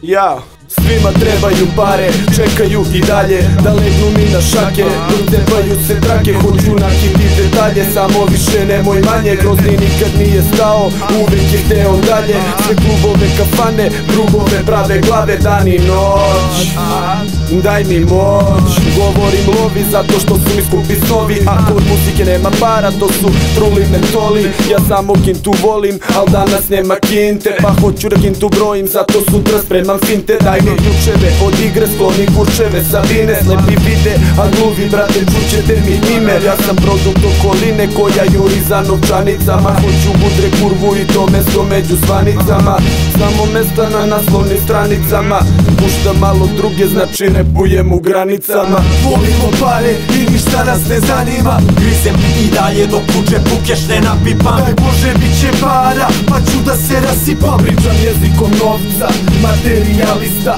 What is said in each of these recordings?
Ja, svima trebaju pare, čekaju i dalje da legnu mi na šake, docepaju se trake, hoću nakiti detalje, samo više nemoj manje. Grozni nikad nije stao, uvek je hteo dalje, sve klubove, kafane, drugove, prave glave, dan i noć. Daj mi moć, govorim lovi zato što su mi skupi snovi, a kod muzike nema para, to su truli mentoli. Ja samo kintu volim, al danas nema kinte, pa hoću da kintu brojim, zato sutra spremam finte. Daj mi ključeve od igre, skloni kurčeve sa vine, slepi vide, a gluvi brate čućete mi ime. Ja sam produkt okoline koja juri za novčanicama, hoću budre kurvu i to mesto među zvanicama, samo mesta na naslovnim stranicama, pušta malo druge, znači ne bujem u granicama. Volimo pare i ništa nas ne zanima, grizem i dalje dok u džepu keš ne napipam. Daj Bože bit će para, pa ću da se rasipam. Pričam jezikom novca, materijalista.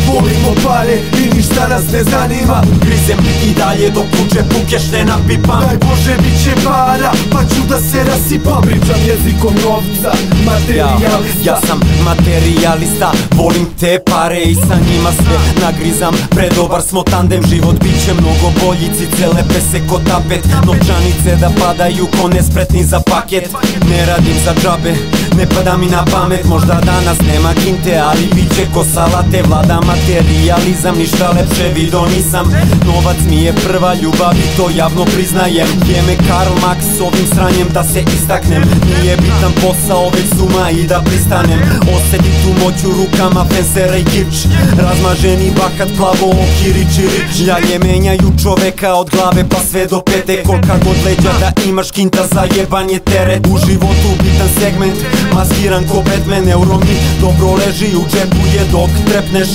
Volimo pare i ništa nas ne zanima, grizem i dalje dok u džepu keš ne napipam. Daj Bože bit će para, pa ću da se rasipam. Pričam jezikom novca, materijalista. Ja sam materijalista, volim te pare i sa njima sve nagrizam. Predobar smo tandem, život bit će mnogo bolji, cice lepe se ko tapet, novčanice da padaju ko nespretni za paket. Ne radim za džabe, ne pada mi na pamet, možda danas nema kinte, ali bit će ko salate. Vlada materijalizam, ništa lepše vidio nisam, novac mi je prva ljubav i to javno priznajem. Jeme Karl Max s ovim sranjem da se istaknem, nije bitan posao već suma i da pristanem. Osjeti tu moć u rukama fensera i kič, razmaženi bakat plavo oki riči rič. Ljalje menjaju čoveka od glave pa sve do pete, kolika god leđa da imaš kinta za jebanje teret. U životu bitan segment, maskiran ko Batman, euro mi dobro leži u džepu je dok trepneš.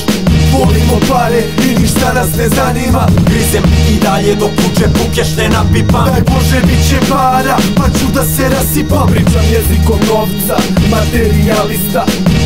Volimo pare i ništa nas ne zanima, grizem i dalje dok u džepu keš ne napipam. Daj Bože bit će para, pa ću da se rasipam. Pričam jezikom novca, materijalista.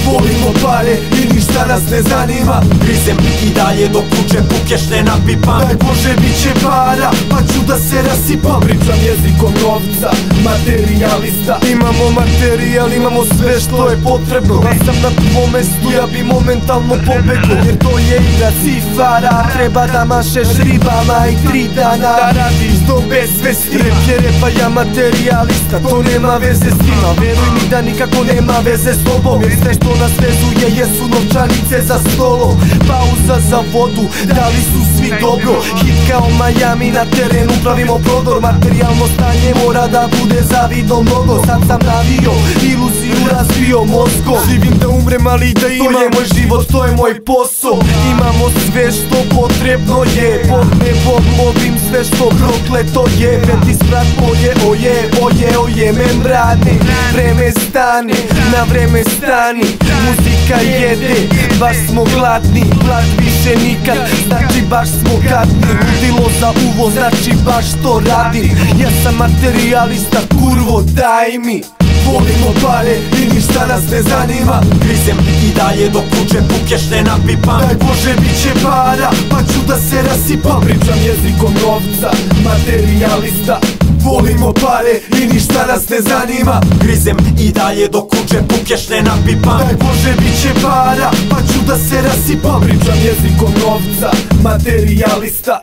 Volimo pare i ništa nas ne zanima, grizem i dalje dok u džepu keš ne napipam. Daj Bože bit će para, pa ću da se rasipam. Pričam jezikom novca, materijalista. Imamo materijal, imamo sve što je potrebno, da sam na tvom mestu ja bi momentalno pobegao, jer to je igra cifara, treba da mašeš ribama i 3 dana da radiš do bezvesti. Rep je repa, ja materijalista, to nema veze s njima, veruj mi da nikako nema veze s tobom, jer sve što nas vezuje jesu novčanice za stolom. Pauza za vodu, da li su svi dobro, hit kao Miami, na terenu pravimo prodor. Materijalno stanje mora da bude zavidno mnogo, sad sam navio, iluziju razbio mozgom. Živim da umrem ali da imam, to je moj život, to je moj posao. Imamo sve što potrebno je, pod nebom lovim sve što prokleto je. Peti sprat moje, oje, membrane, vreme stani, na vreme stani. Muzika jede, baš smo gladni, glad više nikad, znači baš smo gadni. Ludilo za uvo, znači baš to radim, ja sam materijalista, kurvo daj mi. Volimo pare i ništa nas ne zanima, grizem i dalje dok u džepu keš ne napipam. Daj Bože bit će para, pa ću da se rasipam. Pričam jezikom novca, materijalista. Volimo pare i ništa nas ne zanima, grizem i dalje dok u džepu keš ne napipam. Daj Bože bit će para, pa ću da se rasipam. Pričam jezikom novca, materijalista.